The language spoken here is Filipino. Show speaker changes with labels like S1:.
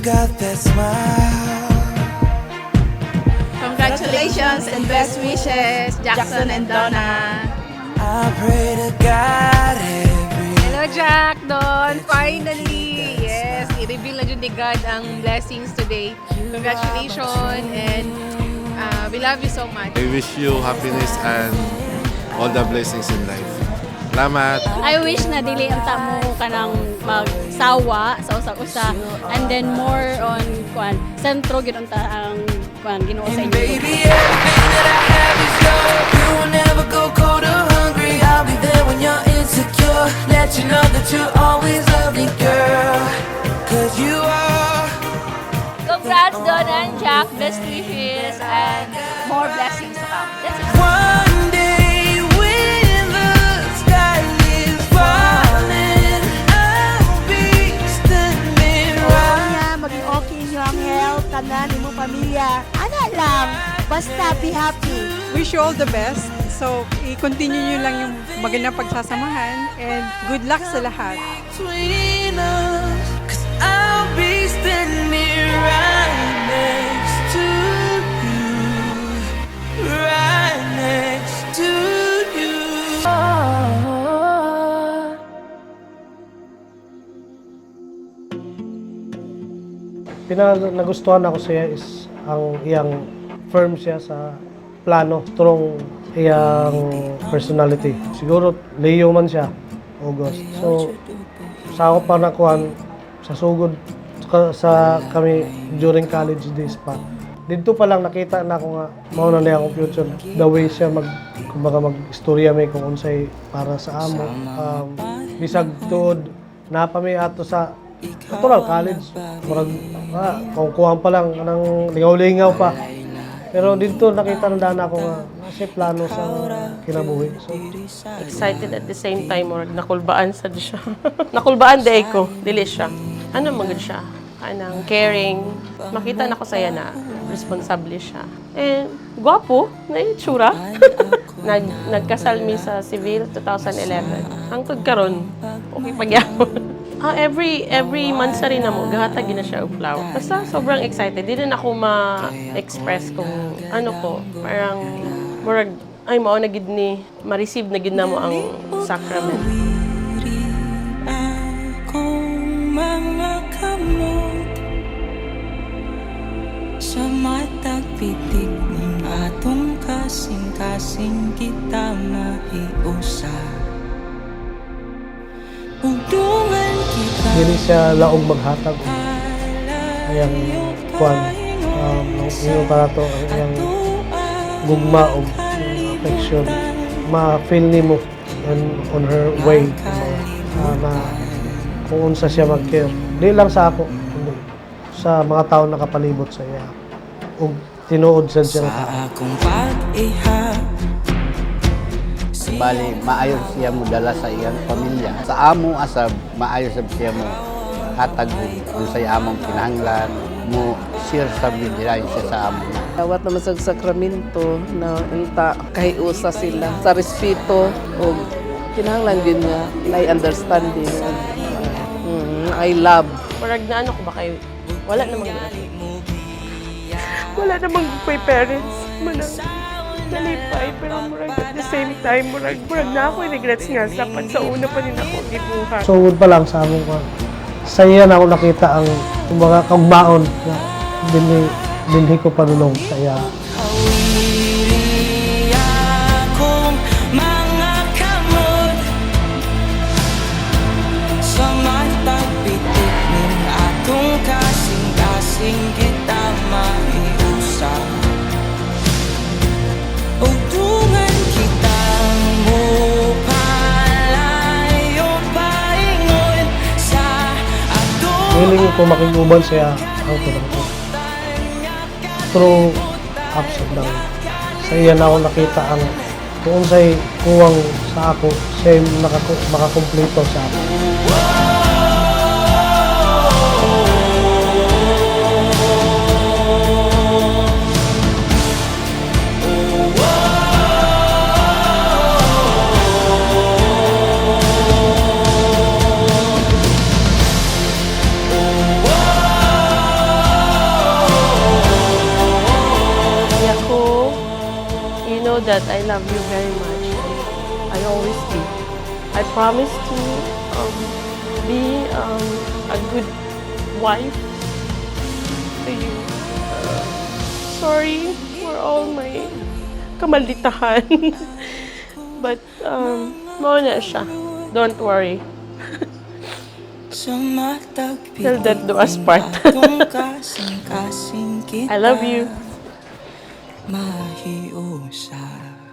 S1: got that smile.
S2: Congratulations and best wishes, Jackson and Donna.
S1: I pray to God every
S3: Hello, Jack, Don. Finally, yes, i-reveal na dyan ni God ang blessings today. Congratulations and we love you so much.
S4: I wish you happiness and all the blessings in life. Salamat!
S5: I wish na dili ang tamo ka ng magsawa sa usa-usa and then more on kwan sentro gyud unta ang kwan Ginoo sa inyo.
S1: baby, everything that I have is yours. You will never go cold or hungry. I'll be there when you're insecure. Let you know that you'll always love me, girl. 'Cause you are.
S5: Congrats Don and Jack, best wishes and more blessings to come. That's it.
S1: One day when the sky is falling, I'll be standing right.
S6: Nga, maging okay inyo ang health, tanan, imong pamilya. Ana lang, basta be happy.
S7: Wish you all the best. So, i-continue nyo lang yung magandang pagsasamahan and good luck sa lahat.
S1: Between us, 'cause I'll be standing right next to you, right next to you.
S8: Nagustuhan ako siya is ang iyang firm siya sa plano, strong iyang personality. Siguro Leo man siya, August. So sa ako pa nakuhan sa sugod sa kami during college days pa. Dito pa lang nakita na ako nga mao na niya akong future. The way siya kumbaga mag-istorya may kung unsay para sa amo. Bisag tuod na pa may ato sa natural college. Murag kung kuhan pa lang nang lingaw-lingaw pa. Pero dito nakita na dana ko nga nasa plano sa kinabuhi. So
S9: Excited at the same time, or nakulbaan sad siya. Nakulbaan day ko, dili siya. Ano magud siya? Anang caring. Makita na ko saya na responsable siya. And gwapo na itsura. Nagkasal mi sa civil 2011. Hangtod karon, okay pagyapon. Every month sa rin na mo, gahatag na siya og flower. Basta sobrang excited. Di din ako ma-express kung ano ko. Parang, murag, ay mao na gid ni, ma-receive na gid na mo ang sacrament.
S1: Akong mga kamot sa matag pitik ng atong kasing-kasing kita mahiusa. Ugdungan kita
S8: dili siya laog maghatag ayang kuan yung para to ang iyang gugma o affection ma-feel nimo on her way na kung unsa siya mag-care di lang sa ako kundi sa mga tao nakapalibot sa iya ug tinuod sad siya
S1: sa akong pag-ihap.
S10: Bali, maayos siya mo dala sa iyang pamilya. Sa amo asab, maayos siya mo hatag kung sa among kinahanglan mo share sa bidirain siya sa amo.
S9: Awat naman sa sakramento na unta kahiusa sila sa respeto o kinahanglan din nga na understanding. I love. Parang na ano ko ba kayo? Wala namang wala namang may parents. Manang nalipay, pero murag at the same time, murag na ako regrets nga sapat sa una pa rin ako gibuhat.
S8: so good pa lang sa among sa iya na ako nakita ang kumbaga kagmaon na dinhi ko panulong sa iya.
S1: Akong mga kamot sa matag pitik ng atong kasing-kasing kita maiusa. Ugdungan kita mo palayo paingon sa atong
S8: Willing ko makiguban siya ang tulong ko. Through ups and downs. Sa iya na ako nakita ang kung unsay kuwang sa ako, siya yung makakumpleto sa ako.
S9: you know that I love you very much. I always do. I promise to be a good wife to you. Sorry for all my kamalditahan. But, mauna siya. Don't worry. Till death do us part. I love you.
S1: Mahiusap